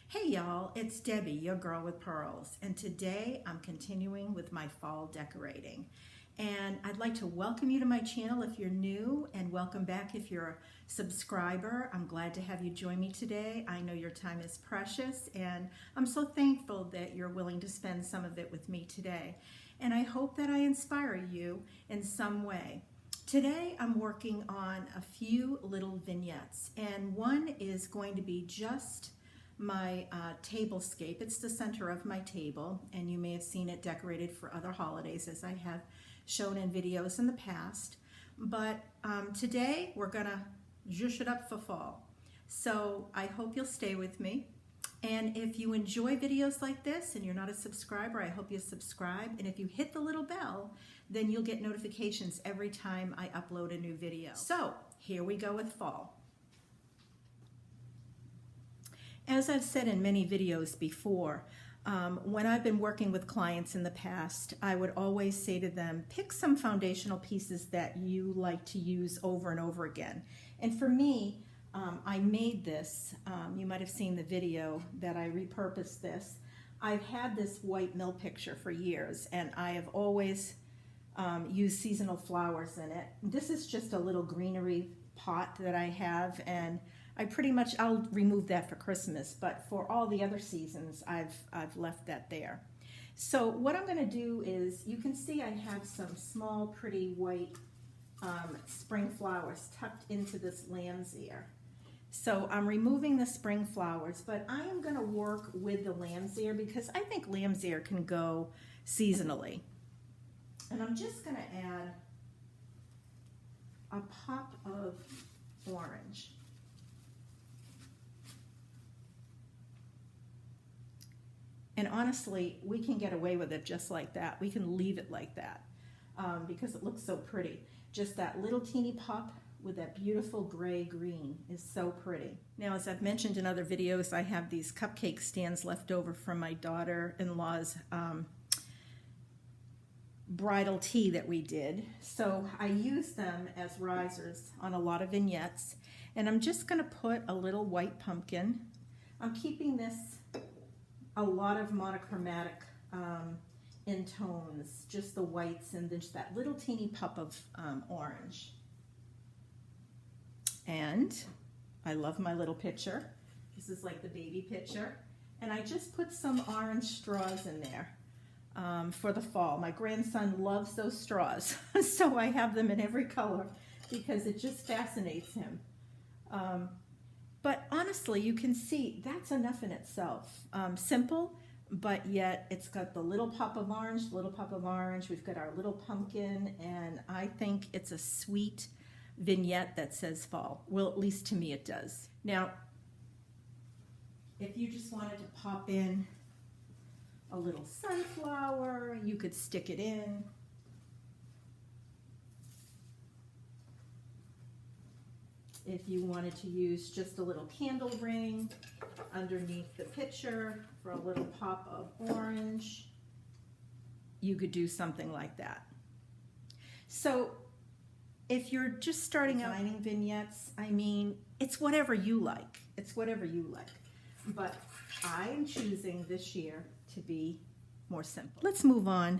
Hey y'all, it's Debbie, your girl with pearls, and today I'm continuing with my fall decorating. And I'd like to welcome you to my channel if you're new, and welcome back if you're a subscriber. I'm glad to have you join me today. I know your time is precious, and I'm so thankful that you're willing to spend some of it with me today. And I hope that I inspire you in some way. Today I'm working on a few little vignettes, and one is going to be just my tablescape. It's the center of my table, and you may have seen it decorated for other holidays as I have shown in videos in the past. But today we're gonna zhuzh it up for fall. So I hope you'll stay with me. And if you enjoy videos like this and you're not a subscriber, I hope you subscribe. And if you hit the little bell, then you'll get notifications every time I upload a new video. So here we go with fall. As I've said in many videos before, when I've been working with clients in the past, I would always say to them, pick some foundational pieces that you like to use over and over again. And for me, I made this. You might have seen the video that I repurposed this. I've had this white mill picture for years, and I have always used seasonal flowers in it. This is just a little greenery pot that I have, and I'll remove that for Christmas, but for all the other seasons, I've left that there. So what I'm going to do is, you can see I have some small, pretty white spring flowers tucked into this lamb's ear. So I'm removing the spring flowers, but I am going to work with the lamb's ear because I think lamb's ear can go seasonally. And I'm just going to add a pop of orange. And honestly, we can get away with it just like that. We can leave it like that because it looks so pretty. Just that little teeny pop with that beautiful gray-green is so pretty. Now, as I've mentioned in other videos, I have these cupcake stands left over from my daughter-in-law's bridal tea that we did. So I use them as risers on a lot of vignettes. And I'm just going to put a little white pumpkin. I'm keeping this a lot of monochromatic in tones, just the whites and just that little teeny pup of orange. And I love my little pitcher. This is like the baby pitcher. And I just put some orange straws in there for the fall. My grandson loves those straws, so I have them in every color because it just fascinates him. But honestly, you can see that's enough in itself. Simple, but yet it's got the little pop of orange, We've got our little pumpkin, and I think it's a sweet vignette that says fall. Well, at least to me it does. Now, if you just wanted to pop in a little sunflower, you could stick it in. If you wanted to use just a little candle ring underneath the pitcher for a little pop of orange, you could do something like that. So if you're just starting out designing vignettes, I mean, it's whatever you like. It's whatever you like. But I am choosing this year to be more simple. Let's move on.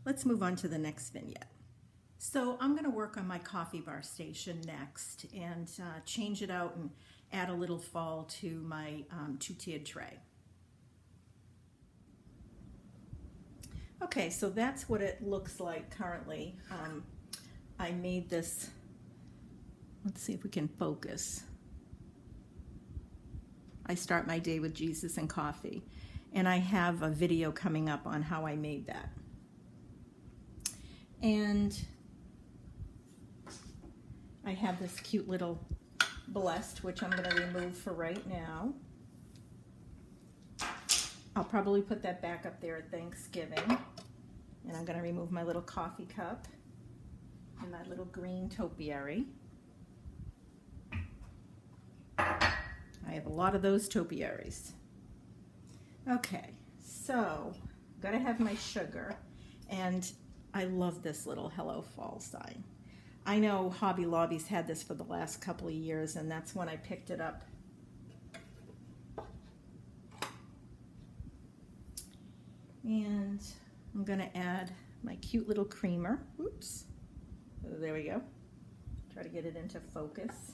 Let's move on to the next vignette. So I'm going to work on my coffee bar station next and change it out and add a little fall to my two-tiered tray. Okay, so that's what it looks like currently. I made this, let's see if we can focus. I start my day with Jesus and coffee, and I have a video coming up on how I made that. And I have this cute little blessed, which I'm going to remove for right now. I'll probably put that back up there at Thanksgiving. And I'm going to remove my little coffee cup and my little green topiary. I have a lot of those topiaries. Okay, so I've got to have my sugar, and I love this little Hello Fall sign. I know Hobby Lobby's had this for the last couple of years, and that's when I picked it up And I'm going to add my cute little creamer. Oops. There we go. Try to get it into focus.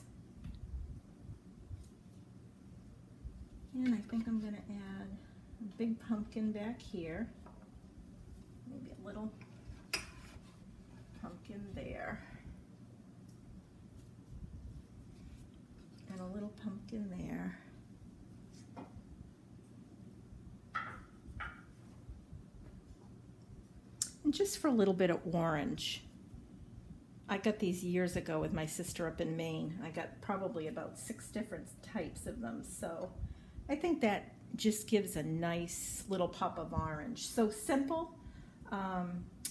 And I think I'm going to add a big pumpkin back here. Maybe a little pumpkin there. And a little pumpkin there. And just for a little bit of orange. I got these years ago with my sister up in Maine. I got probably about 6 different types of them. So I think that just gives a nice little pop of orange. So simple,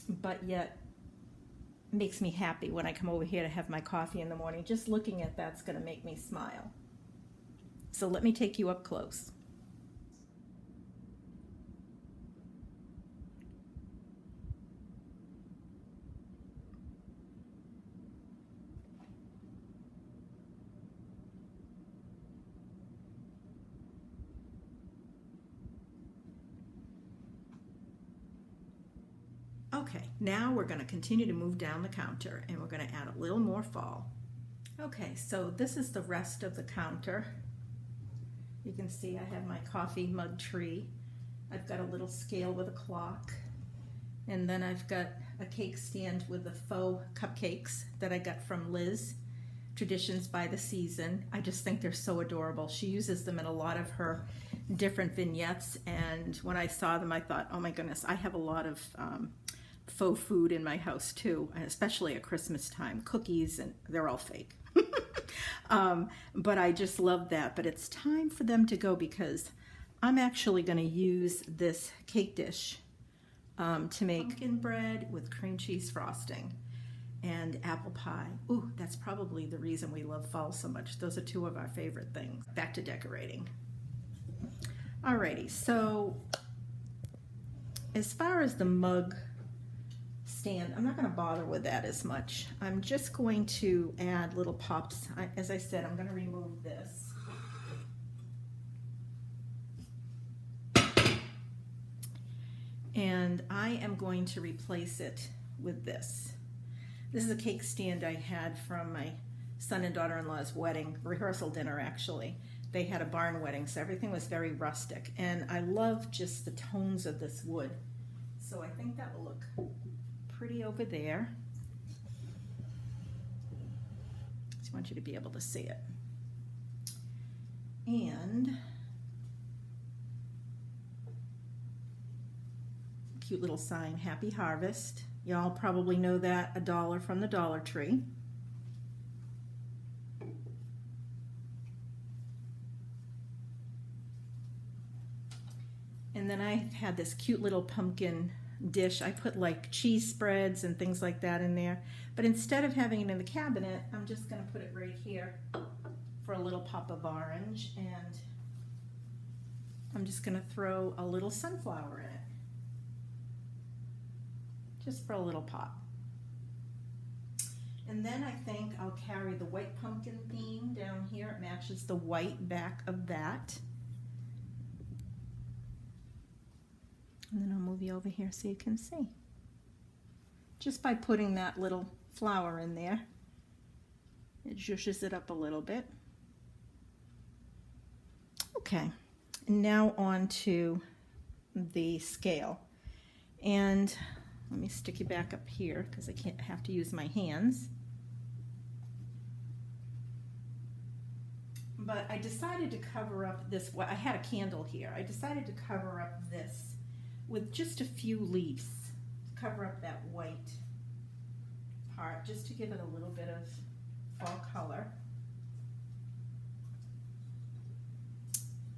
but yet makes me happy when I come over here to have my coffee in the morning. Just looking at that's going to make me smile. So let me take you up close. Okay, now we're going to continue to move down the counter and we're going to add a little more fall. Okay, so this is the rest of the counter. You can see I have my coffee mug tree. I've got a little scale with a clock. And then I've got a cake stand with the faux cupcakes that I got from Liz, Traditions by the Season. I just think they're so adorable. She uses them in a lot of her different vignettes, and when I saw them I thought, oh my goodness, I have a lot of faux food in my house too, especially at Christmas time. Cookies, and they're all fake. But I just love that. But it's time for them to go because I'm actually going to use this cake dish to make pumpkin bread with cream cheese frosting and apple pie. Ooh, that's probably the reason we love fall so much. Those are 2 of our favorite things. Back to decorating. Alrighty, so as far as the mug stand, I'm not going to bother with that as much. I'm just going to add little pops. As I said, I'm going to remove this. And I am going to replace it with this. This is a cake stand I had from my son and daughter-in-law's wedding, rehearsal dinner actually. They had a barn wedding, so everything was very rustic. And I love just the tones of this wood. So I think that will look pretty over there. Just want you to be able to see it. And cute little sign, Happy Harvest. Y'all probably know that, $1 from the Dollar Tree. And then I had this cute little pumpkin dish. I put like cheese spreads and things like that in there. But instead of having it in the cabinet, I'm just going to put it right here for a little pop of orange. And I'm just going to throw a little sunflower in it. Just for a little pop. And then I think I'll carry the white pumpkin theme down here. It matches the white back of that. And then I'll move you over here so you can see. Just by putting that little flower in there, it zhushes it up a little bit. Okay, and now on to the scale. And let me stick you back up here because I can't have to use my hands. But I decided to cover up this, I had a candle here. I decided to cover up this with just a few leaves. Cover up that white part just to give it a little bit of fall color.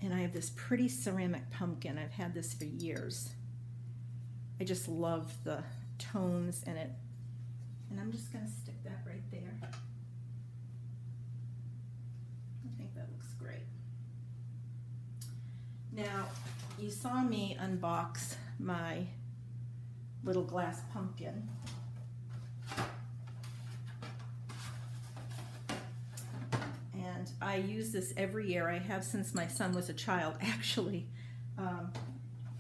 And I have this pretty ceramic pumpkin. I've had this for years. I just love the tones in it. And I'm just going to stick that right there. I think that looks great. Now, you saw me unbox my little glass pumpkin. And I use this every year. I have since my son was a child, actually.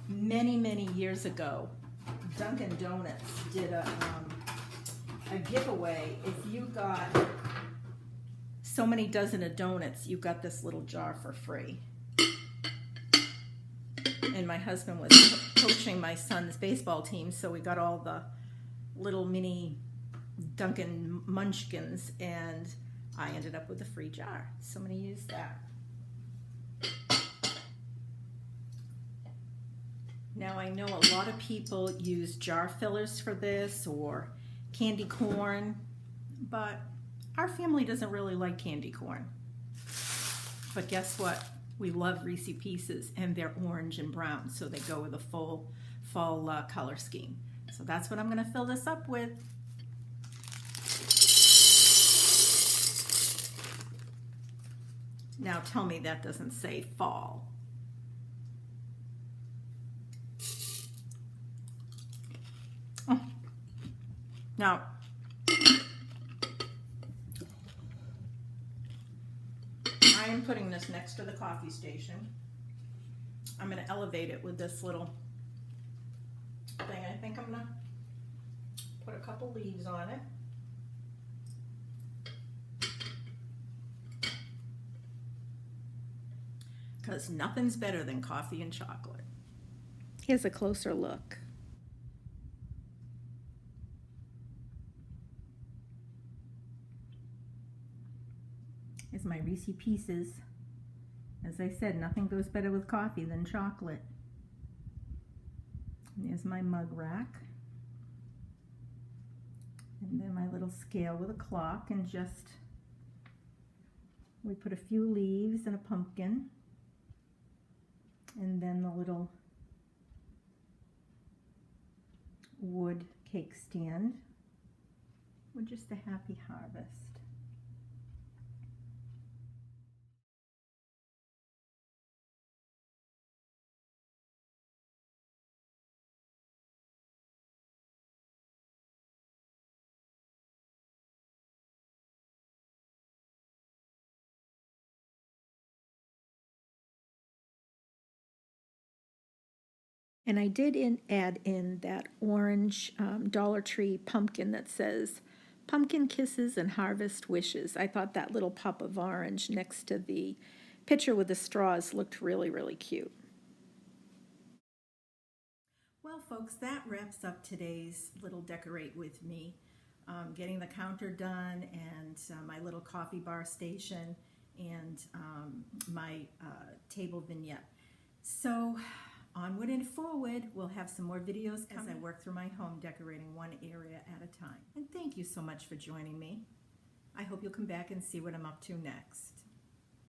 many years ago, Dunkin' Donuts did a giveaway. If you got so many dozen of donuts, you got this little jar for free. And my husband was coaching my son's baseball team, so we got all the little mini Dunkin' Munchkins, and I ended up with a free jar. So I'm going to use that. Now I know a lot of people use jar fillers for this or candy corn, but our family doesn't really like candy corn. But guess what? We love Reese Pieces, and they're orange and brown, so they go with a full fall color scheme. So that's what I'm going to fill this up with. Now tell me that doesn't say fall. Oh. Now, I am putting this next to the coffee station. I'm going to elevate it with this little thing. I think I'm going to put a couple leaves on it. Because nothing's better than coffee and chocolate. Here's a closer look. Here's my Reese Pieces. As I said, nothing goes better with coffee than chocolate. And there's my mug rack. And then my little scale with a clock, and just, we put a few leaves and a pumpkin. And then the little wood cake stand with just a happy harvest. And I did add in that orange Dollar Tree pumpkin that says, "Pumpkin Kisses and Harvest Wishes." I thought that little pop of orange next to the picture with the straws looked really cute. Well, folks, that wraps up today's little decorate with me. Getting the counter done, and my little coffee bar station, and my table vignette. So, onward and forward, we'll have some more videos as I work through my home, decorating one area at a time. And thank you so much for joining me. I hope you'll come back and see what I'm up to next.